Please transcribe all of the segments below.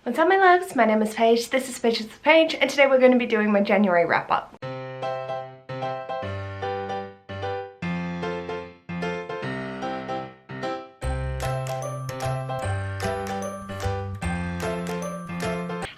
What's up my loves, my name is Paige, this is Paige's Page, and today we're going to be doing my January wrap up.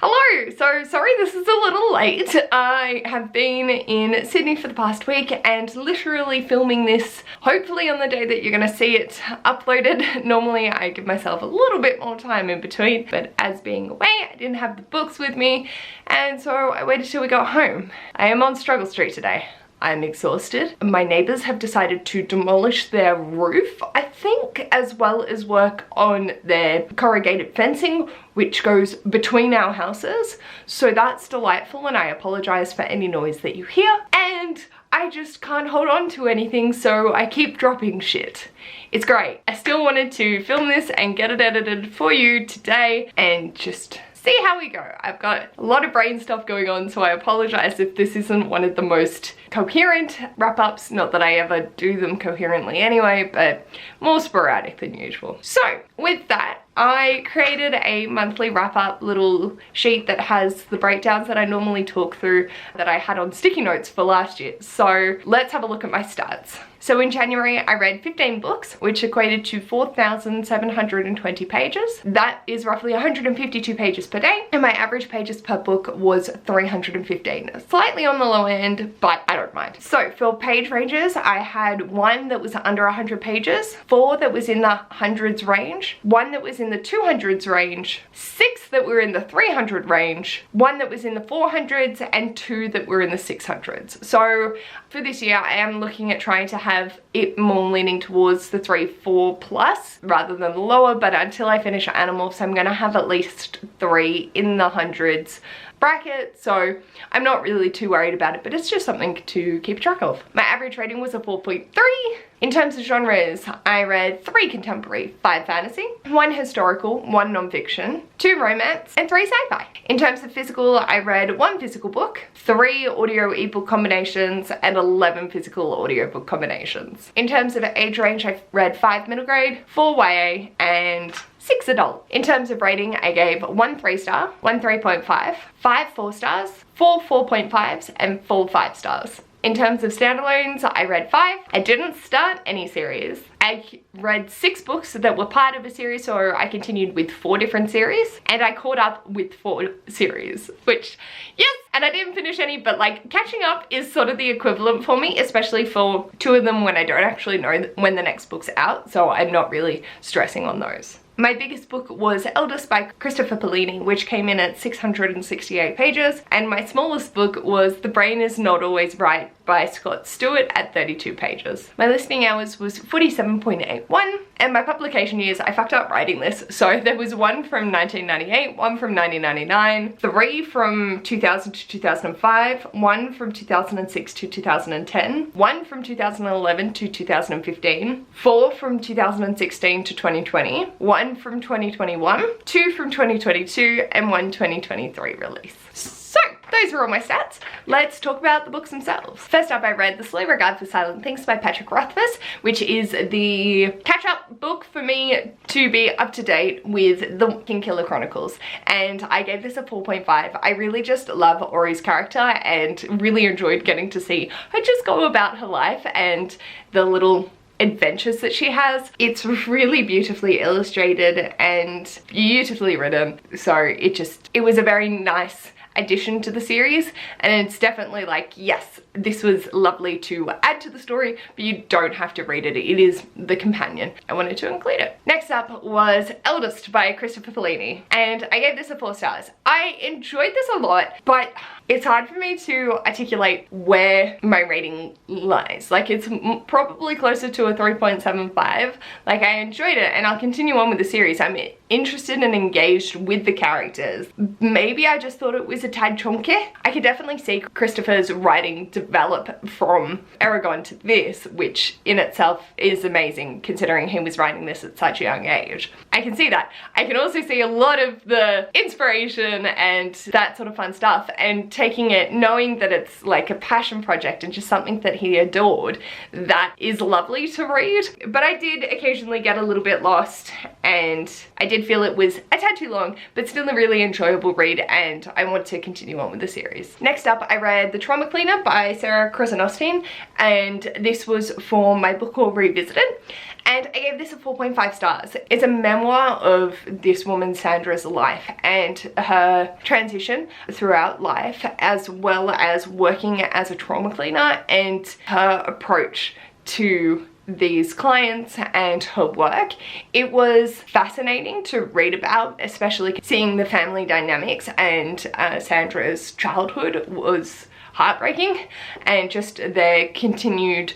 Hello! So sorry this is a little late. I have been in Sydney for the past week and literally filming this hopefully on the day that you're going to see it uploaded. Normally I give myself a little bit more time in between, but as being away I didn't have the books with me and so I waited till we got home. I am on Struggle Street today. I'm exhausted. My neighbours have decided to demolish their roof, I think, as well as work on their corrugated fencing, which goes between our houses. So that's delightful and I apologise for any noise that you hear. And I just can't hold on to anything, so I keep dropping shit. It's great. I still wanted to film this and get it edited for you today and just see how we go. I've got a lot of brain stuff going on, so I apologize if this isn't one of the most coherent wrap-ups. Not that I ever do them coherently anyway, but more sporadic than usual. So with that, I created a monthly wrap-up little sheet that has the breakdowns that I normally talk through that I had on sticky notes for last year. So let's have a look at my stats. So in January, I read 15 books, which equated to 4,720 pages. That is roughly 152 pages per day, and my average pages per book was 315. Slightly on the low end, but I don't mind. So for page ranges, I had one that was under 100 pages, 4 that was in the hundreds range, 1 that was in the 200s range, 6 that were in the 300 range, 1 that was in the 400s, and 2 that were in the 600s. So for this year, I am looking at trying to have it more leaning towards the 3-4 plus rather than the lower, but until I finish Animals, I'm gonna have at least 3 in the hundreds bracket, so I'm not really too worried about it, but it's just something to keep track of. My average rating was a 4.3. In terms of genres, I read 3 contemporary, 5 fantasy, 1 historical, 1 non-fiction, 2 romance, and 3 sci-fi. In terms of physical, I read 1 physical book, 3 audio ebook combinations, and 11 physical audiobook combinations. In terms of age range, I read 5 middle grade, 4 YA, and 6 adult. In terms of rating, I gave 1 3-star, 1 3.5, 5 4 stars, 4 4.5s, and 4 5 stars. In terms of standalones, I read 5. I didn't start any series. I read 6 books that were part of a series, so I continued with 4 different series, and I caught up with 4 series, which, yes, and I didn't finish any, but like catching up is sort of the equivalent for me, especially for 2 of them when I don't actually know when the next book's out, so I'm not really stressing on those. My biggest book was Eldest by Christopher Paolini, which came in at 668 pages, and my smallest book was The Brain Is Not Always Right by Scott Stewart at 32 pages. My listening hours was 47.81, and my publication years, I fucked up writing this, so there was 1 from 1998, 1 from 1999, 3 from 2000 to 2005, 1 from 2006 to 2010, 1 from 2011 to 2015, 4 from 2016 to 2020, 1 from 2021, 2 from 2022, and 1 2023 release. So those are all my stats. Let's talk about the books themselves. First up, I read The Slow Regard for Silent Things by Patrick Rothfuss, which is the catch-up book for me to be up to date with the Kingkiller Chronicles, and I gave this a 4.5. I really just love Ori's character and really enjoyed getting to see her just go about her life and the little adventures that she has. It's really beautifully illustrated and beautifully written, so it was a very nice addition to the series, and it's definitely like, yes, this was lovely to add to the story, but you don't have to read it. It is the companion. I wanted to include it. Next up was Eldest by Christopher Paolini, and I gave this a 4 stars. I enjoyed this a lot, but it's hard for me to articulate where my rating lies. Like, it's probably closer to a 3.75. Like, I enjoyed it and I'll continue on with the series. I'm interested and engaged with the characters. Maybe I just thought it was a tad chunky. I could definitely see Christopher's writing develop from Aragon to this, which in itself is amazing considering he was writing this at such a young age. I can see that. I can also see a lot of the inspiration and that sort of fun stuff, and taking it, knowing that it's like a passion project and just something that he adored, that is lovely to read. But I did occasionally get a little bit lost, and I did feel it was a tad too long, but still a really enjoyable read, and I want to continue on with the series. Next up, I read The Trauma Cleaner by Sarah Krasanostin, and this was for my book haul revisited, and I gave this a 4.5 stars. It's a memoir of this woman Sandra's life and her transition throughout life, as well as working as a trauma cleaner, and her approach to these clients and her work. It was fascinating to read about, especially seeing the family dynamics, and Sandra's childhood was heartbreaking, and just their continued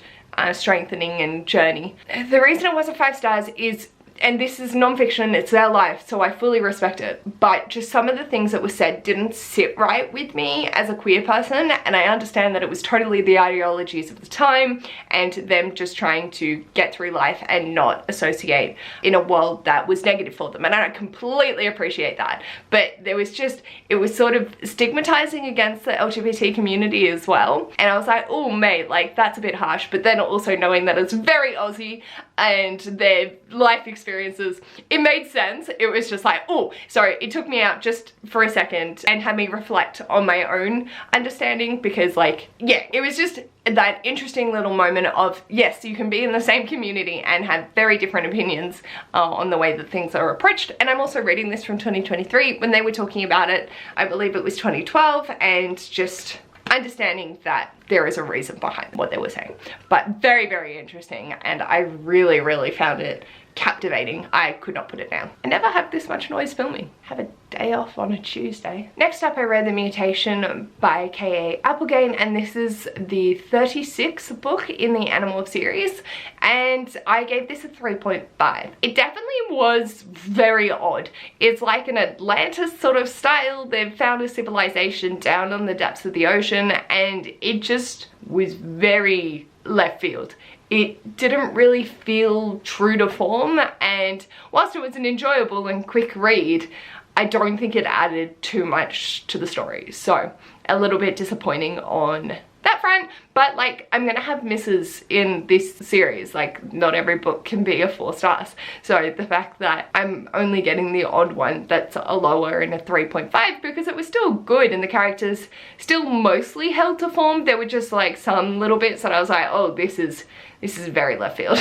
strengthening and journey. The reason it wasn't 5 stars is, and this is non-fiction, it's their life, so I fully respect it, but just some of the things that were said didn't sit right with me as a queer person, and I understand that it was totally the ideologies of the time and them just trying to get through life and not associate in a world that was negative for them, and I completely appreciate that. But there was just, it was sort of stigmatizing against the LGBT community as well, and I was like, oh mate, like that's a bit harsh. But then also knowing that it's very Aussie and their life experiences, it made sense. It was just like, oh, sorry, it took me out just for a second and had me reflect on my own understanding, because like, yeah, it was just that interesting little moment of, yes, you can be in the same community and have very different opinions on the way that things are approached. And I'm also reading this from 2023 when they were talking about it, I believe it was 2012, and just understanding that there is a reason behind what they were saying. But very, very interesting, and I really, really found it captivating. I could not put it down. I never have this much noise filming. Have a day off on a Tuesday. Next up, I read The Mutation by K.A. Applegate, and this is the 36th book in the Animal series, and I gave this a 3.5. It definitely was very odd. It's like an Atlantis sort of style. They've found a civilization down on the depths of the ocean, and it just was very left field. It didn't really feel true to form, and whilst it was an enjoyable and quick read, I don't think it added too much to the story. So a little bit disappointing on that front, but like, I'm gonna have misses in this series. Like, not every book can be a 4 stars. So the fact that I'm only getting the odd one that's a lower in a 3.5, because it was still good and the characters still mostly held to form. There were just like some little bits that I was like, oh, this is very left field.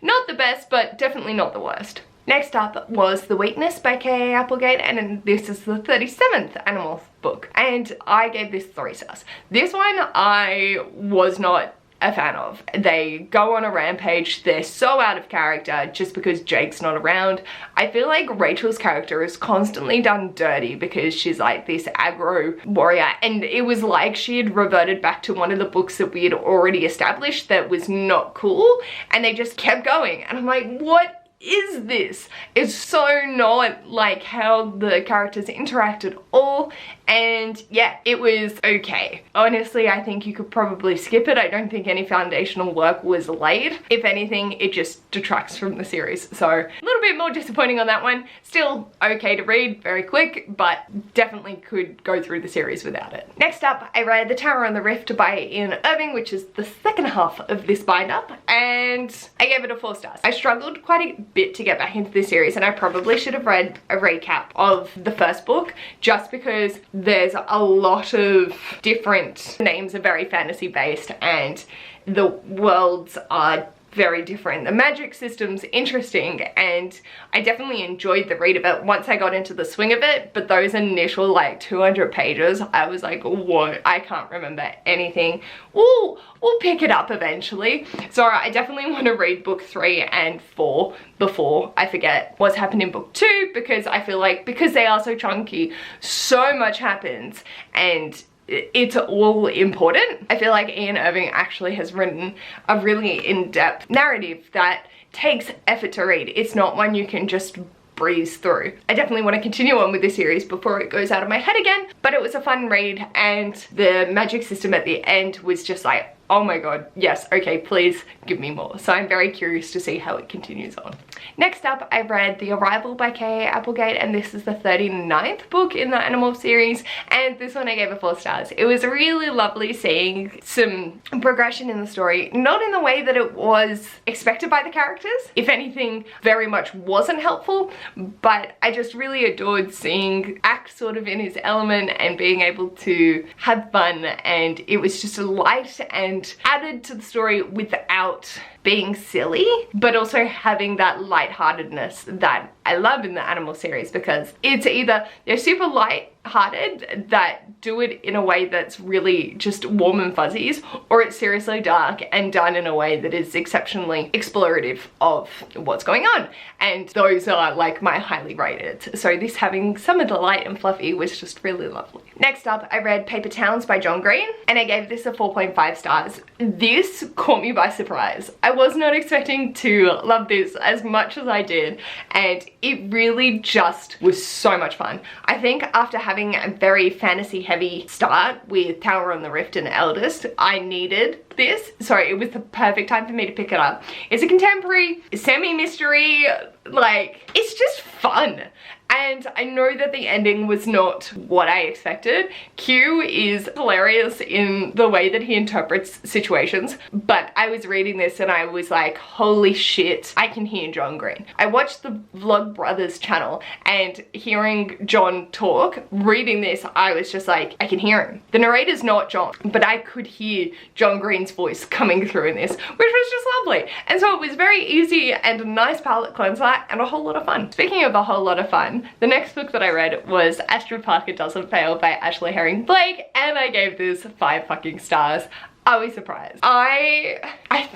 Not the best, but definitely not the worst. Next up was The Weakness by K.A. Applegate, and this is the 37th Animal book, and I gave this 3 stars. This one I was not a fan of. They go on a rampage, they're so out of character just because Jake's not around. I feel like Rachel's character is constantly done dirty because she's like this aggro warrior, and it was like she had reverted back to one of the books that we had already established that was not cool, and they just kept going, and I'm like, what is this? It's so not like how the characters interact at all, and yeah, it was okay. Honestly, I think you could probably skip it. I don't think any foundational work was laid. If anything, it just detracts from the series, so a little bit more disappointing on that one. Still okay to read, very quick, but definitely could go through the series without it. Next up, I read The Tower on the Rift by Ian Irving, which is the second half of this bind-up, and I gave it a 4 stars. I struggled quite a bit to get back into this series, and I probably should have read a recap of the first book, just because there's a lot of different names are very fantasy based and the worlds are very different. The magic system's interesting, and I definitely enjoyed the read of it once I got into the swing of it, but those initial like 200 pages, I was like, what? I can't remember anything. We'll pick it up eventually. So I definitely want to read book 3 and 4 before I forget what's happened in book 2, because I feel like because they are so chunky, so much happens and it's all important. I feel like Ian Irving actually has written a really in-depth narrative that takes effort to read. It's not one you can just breeze through. I definitely want to continue on with this series before it goes out of my head again, but it was a fun read, and the magic system at the end was just like, oh my god, yes, okay, please give me more. So I'm very curious to see how it continues on. Next up, I read The Arrival by K.A. Applegate, and this is the 39th book in the Animal series, and this one I gave it 4 stars. It was really lovely seeing some progression in the story, not in the way that it was expected by the characters. If anything, very much wasn't helpful, but I just really adored seeing Ack sort of in his element and being able to have fun, and it was just a light and added to the story without being silly, but also having that lightheartedness that I love in the Animal series, because it's either they're super light-hearted that do it in a way that's really just warm and fuzzies, or it's seriously dark and done in a way that is exceptionally explorative of what's going on, and those are like my highly rated. So this having some of the light and fluffy was just really lovely. Next up, I read Paper Towns by John Green, and I gave this a 4.5 stars. This caught me by surprise. I was not expecting to love this as much as I did, and it really just was so much fun. I think after having a very fantasy heavy start with Tower on the Rift and Eldest, I needed this, so it was the perfect time for me to pick it up. It's a contemporary, semi-mystery, like, it's just fun. And I know that the ending was not what I expected. Q is hilarious in the way that he interprets situations, but I was reading this and I was like, holy shit, I can hear John Green. I watched the Vlog Brothers channel, and hearing John talk, reading this, I was just like, I can hear him. The narrator's not John, but I could hear John Green's voice coming through in this, which was just lovely. And so it was very easy and a nice palate cleanser and a whole lot of fun. Speaking of a whole lot of fun, the next book that I read was Astrid Parker Doesn't Fail by Ashley Herring Blake, and I gave this 5 fucking stars. I was surprised. I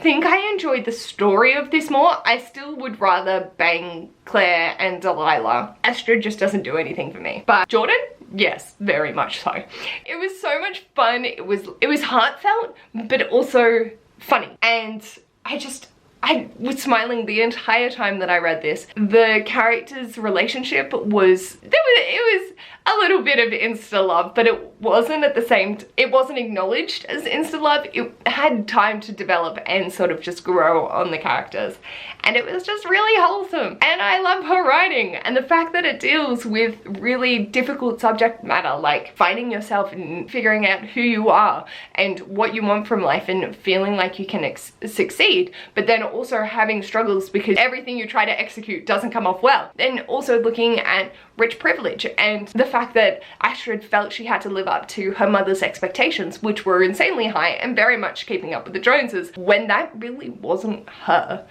think I enjoyed the story of this more. I still would rather bang Claire and Delilah. Astrid just doesn't do anything for me. But Jordan? Yes, very much so. It was so much fun. It was heartfelt, but also funny. And I was smiling the entire time that I read this. The characters' relationship was, it was a little bit of insta love, but it wasn't at the same, it wasn't acknowledged as insta love. It had time to develop and sort of just grow on the characters. And it was just really wholesome. And I love her writing, and the fact that it deals with really difficult subject matter, like finding yourself and figuring out who you are and what you want from life and feeling like you can succeed, but then also having struggles because everything you try to execute doesn't come off well. Then also looking at rich privilege and the fact that Astrid felt she had to live up to her mother's expectations, which were insanely high and very much keeping up with the Joneses, when that really wasn't her,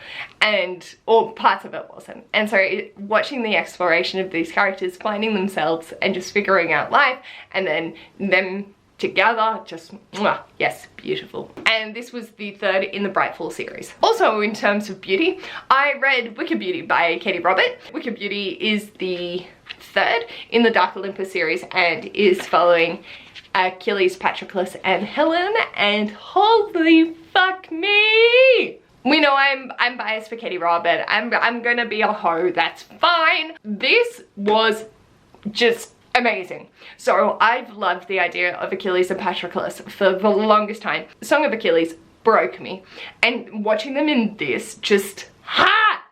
or parts of it wasn't. And so watching the exploration of these characters finding themselves and just figuring out life, and then them together, just mwah, yes, beautiful. And this was the 3rd in the Brightfall series. Also, in terms of beauty, I read Wicked Beauty by Katie Robert. Wicked Beauty is the 3rd in the Dark Olympus series and is following Achilles, Patroclus, and Helen, and holy fuck me! We know I'm biased for Katie Robert. I'm gonna be a hoe, that's fine. This was just amazing. So I've loved the idea of Achilles and Patroclus for the longest time. Song of Achilles broke me, and watching them in this just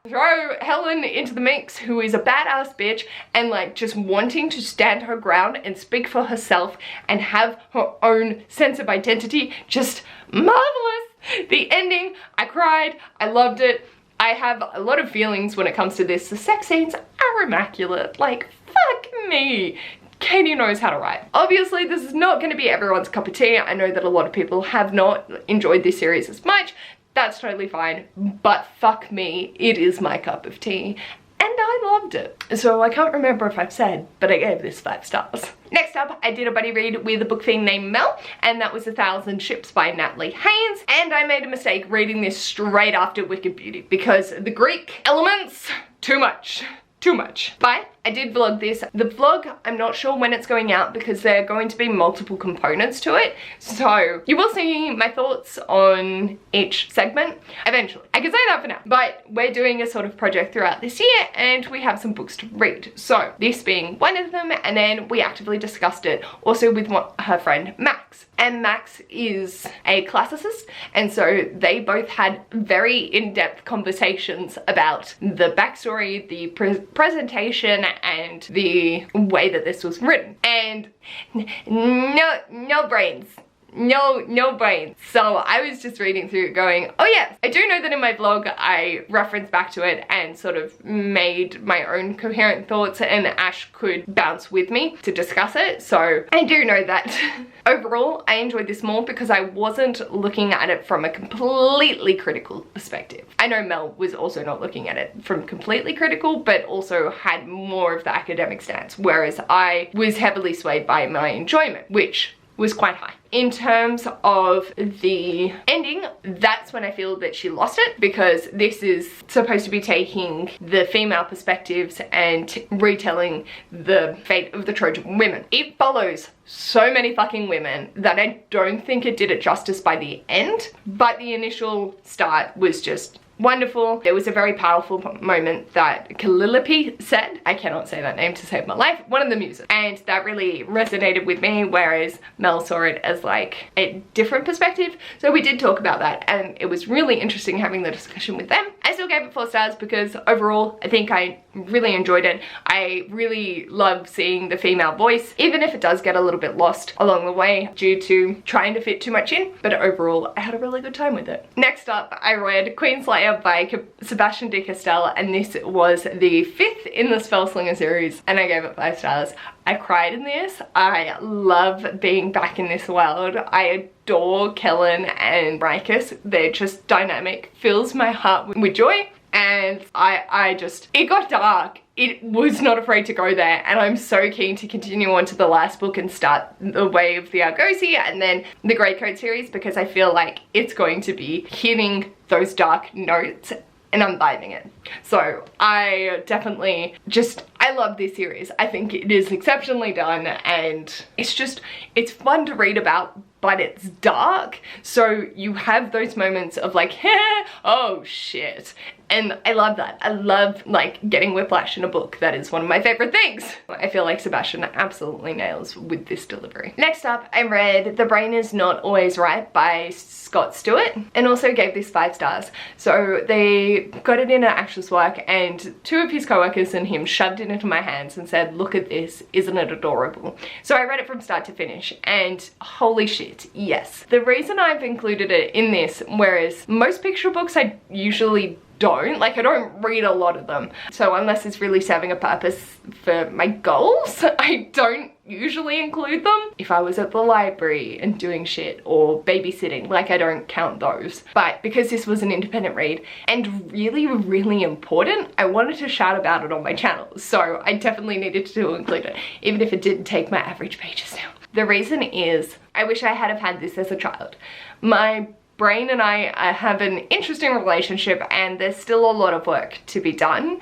throw Helen into the mix, who is a badass bitch and like just wanting to stand her ground and speak for herself and have her own sense of identity. Just marvelous. The ending, I cried, I loved it. I have a lot of feelings when it comes to this. The sex scenes are immaculate, like fuck me. Katie knows how to write. Obviously, this is not going to be everyone's cup of tea. I know that a lot of people have not enjoyed this series as much. That's totally fine, but fuck me, it is my cup of tea. And I loved it. So I can't remember if I've said, but I gave this 5 stars. Next up, I did a buddy read with a book fiend named Mel, and that was 1,000 Ships by Natalie Haynes. And I made a mistake reading this straight after Wicked Beauty because the Greek elements, too much. But I I did vlog this. The vlog, I'm not sure when it's going out because there are going to be multiple components to it. So you will see my thoughts on each segment eventually. I can say that for now. But we're doing a sort of project throughout this year and we have some books to read. So this being one of them, and then we actively discussed it also with her friend Max. And Max is a classicist, and so they both had very in-depth conversations about the backstory, the presentation, and the way that this was written. And no brains. No brains. So I was just reading through it going, oh yes, I do know that in my vlog I referenced back to it and sort of made my own coherent thoughts, and Ash could bounce with me to discuss it. So I do know that overall I enjoyed this more because I wasn't looking at it from a completely critical perspective. I know Mel was also not looking at it from completely critical, but also had more of the academic stance, whereas I was heavily swayed by my enjoyment, which was quite high. In terms of the ending, that's when I feel that she lost it, because this is supposed to be taking the female perspectives and retelling the fate of the Trojan women. It follows so many fucking women that I don't think it did it justice by the end, but the initial start was just wonderful. There was a very powerful moment that Calliope said, I cannot say that name to save my life, one of the muses, and that really resonated with me, whereas Mel saw it as like a different perspective. So we did talk about that, and it was really interesting having the discussion with them. I still gave it 4 stars because overall I think I really enjoyed it. I really love seeing the female voice, even if it does get a little bit lost along the way due to trying to fit too much in, but overall I had a really good time with it. Next up, I read Queenslayer by Sebastian de Castell, and this was the 5th in the Spellslinger series, and I gave it 5 stars. I cried in this. I love being back in this world. I adore Kellen and Rikus. They're just dynamic, fills my heart with joy. And it got dark. It was not afraid to go there, and I'm so keen to continue on to the last book and start The Way of the Argosy and then the Greycoat series, because I feel like it's going to be hitting those dark notes and I'm vibing it. So I definitely I love this series. I think it is exceptionally done, and it's fun to read about, but it's dark. So you have those moments of like, oh shit. And I love that. I love like getting whiplash in a book. That is one of my favorite things. I feel like Sebastian absolutely nails with this delivery. Next up, I read The Brain Is Not Always Right by Scott Stewart, and also gave this 5 stars. So they got it in an Ash's work, and 2 of his co-workers and him shoved it into my hands and said, look at this, isn't it adorable? So I read it from start to finish, and holy shit, yes. The reason I've included it in this, whereas most picture books I usually I don't read a lot of them, so unless it's really serving a purpose for my goals, I don't usually include them. If I was at the library and doing shit or babysitting, like, I don't count those. But because this was an independent read and really important, I wanted to shout about it on my channel, so I definitely needed to include it, even if it didn't take my average pages down. The reason is I wish I had have had this as a child. My brain and I have an interesting relationship, and there's still a lot of work to be done,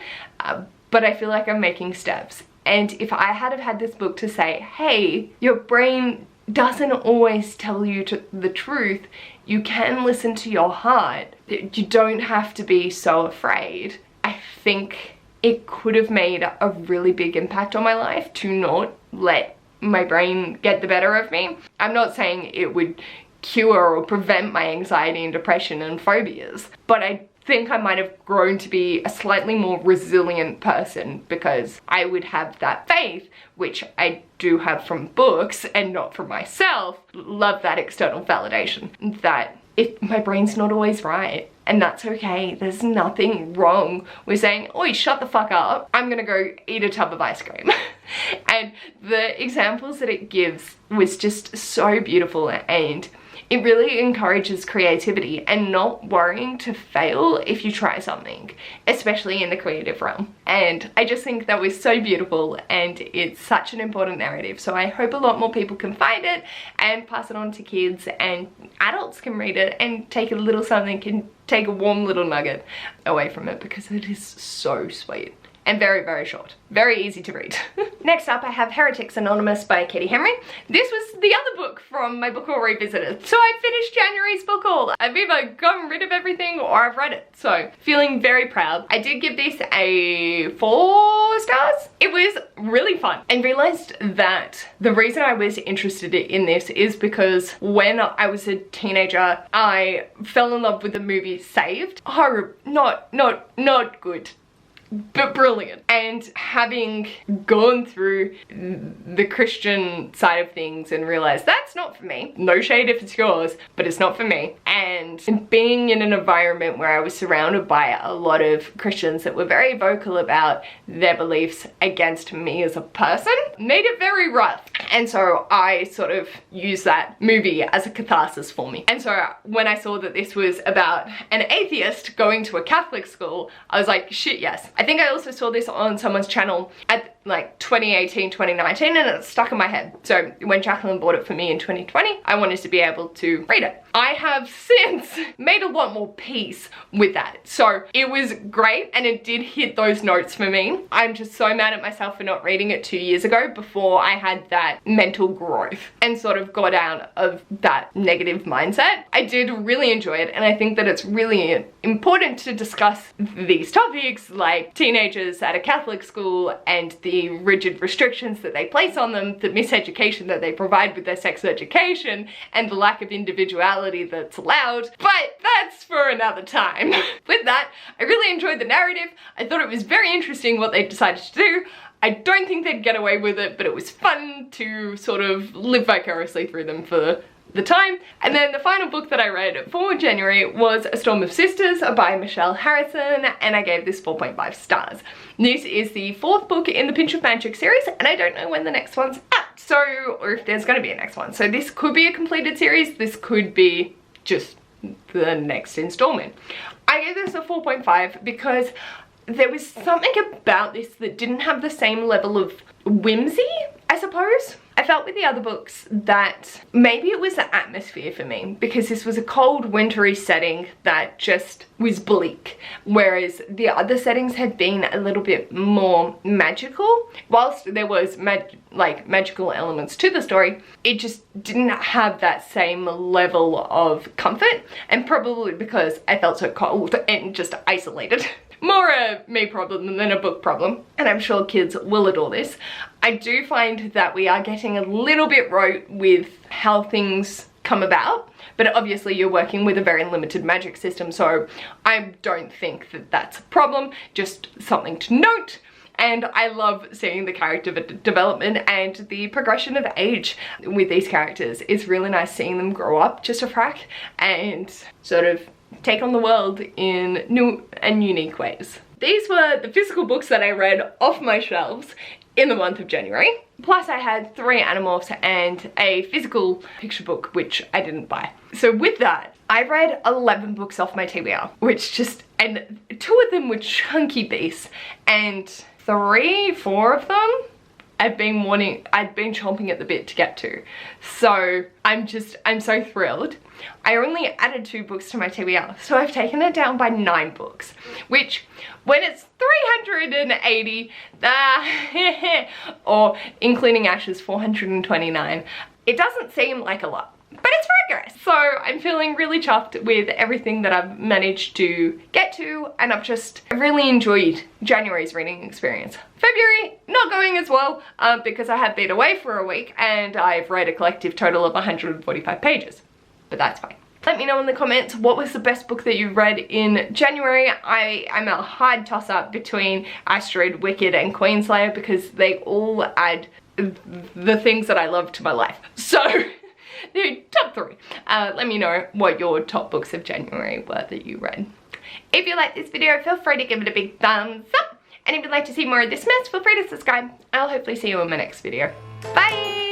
but I feel like I'm making steps. And if I had have had this book to say, hey, your brain doesn't always tell you the truth, you can listen to your heart, you don't have to be so afraid, I think it could have made a really big impact on my life to not let my brain get the better of me. I'm not saying it would cure or prevent my anxiety and depression and phobias, but I think I might have grown to be a slightly more resilient person because I would have that faith, which I do have from books and not from myself. Love that external validation that my brain's not always right, and that's okay. There's nothing wrong with saying, oi, shut the fuck up, I'm gonna go eat a tub of ice cream. And the examples that it gives was just so beautiful, and it really encourages creativity and not worrying to fail if you try something, especially in the creative realm. And I just think that was so beautiful, and it's such an important narrative. So I hope a lot more people can find it and pass it on to kids, and adults can read it and take a little something, can take a warm little nugget away from it, because it is so sweet. and very, very short. Very easy to read. Next up, I have Heretics Anonymous by Katie Henry. This was the other book from my book haul revisited. So I finished January's book haul. I've either gotten rid of everything or I've read it. So feeling very proud. I did give this a 4 stars. It was really fun. I realized that the reason I was interested in this is because when I was a teenager, I fell in love with the movie Saved. Horrible, not good, but brilliant. And having gone through the Christian side of things and realized that's not for me, no shade if it's yours, but it's not for me, and being in an environment where I was surrounded by a lot of Christians that were very vocal about their beliefs against me as a person, made it very rough. And so I sort of used that movie as a catharsis for me. And so when I saw that this was about an atheist going to a Catholic school, I was like, shit, yes. I think I also saw this on someone's channel at like 2018, 2019, and it stuck in my head. So when Jacqueline bought it for me in 2020, I wanted to be able to read it. I have since made a lot more peace with that. So it was great and it did hit those notes for me. I'm just so mad at myself for not reading it 2 years ago before I had that mental growth and sort of got out of that negative mindset. I did really enjoy it, and I think that it's really important to discuss these topics like teenagers at a Catholic school and the rigid restrictions that they place on them, the miseducation that they provide with their sex education, and the lack of individuality that's allowed, but that's for another time. With that, I really enjoyed the narrative. I thought it was very interesting what they decided to do. I don't think they'd get away with it, but it was fun to sort of live vicariously through them for the time. And then the final book that I read for January was A Storm of Sisters by Michelle Harrison, and I gave this 4.5 stars. This is the 4th book in the Pinch of Magic series, and I don't know when the next one's out, so, or if there's going to be a next one. So this could be a completed series, this could be just the next installment. I gave this a 4.5 because there was something about this that didn't have the same level of whimsy, I suppose. I felt with the other books that maybe it was the atmosphere for me, because this was a cold, wintry setting that just was bleak, whereas the other settings had been a little bit more magical. Whilst there was magical elements to the story, it just didn't have that same level of comfort, and probably because I felt so cold and just isolated. More a me problem than a book problem, and I'm sure kids will adore this. I do find that we are getting a little bit rote with how things come about, but obviously you're working with a very limited magic system, so I don't think that that's a problem, just something to note. And I love seeing the character development and the progression of age with these characters. It's really nice seeing them grow up just a frack and sort of take on the world in new and unique ways. These were the physical books that I read off my shelves in the month of January. Plus I had 3 Animorphs and a physical picture book, which I didn't buy. So with that, I read 11 books off my TBR, which just, and 2 of them were chunky beasts, and 4 of them I'd been chomping at the bit to get to. So I'm so thrilled. I only added 2 books to my TBR, so I've taken it down by 9 books, which when it's 380, or including Ash's 429, it doesn't seem like a lot. But it's progress. So I'm feeling really chuffed with everything that I've managed to get to, and I've really enjoyed January's reading experience. February, not going as well, because I have been away for a week and I've read a collective total of 145 pages, but that's fine. Let me know in the comments what was the best book that you read in January. I'm a hard toss-up between Asteroid, Wicked, and Queenslayer because they all add the things that I love to my life. So the top 3. Let me know what your top books of January were that you read. If you like this video, feel free to give it a big thumbs up. And if you'd like to see more of this mess, feel free to subscribe. I'll hopefully see you in my next video. Bye!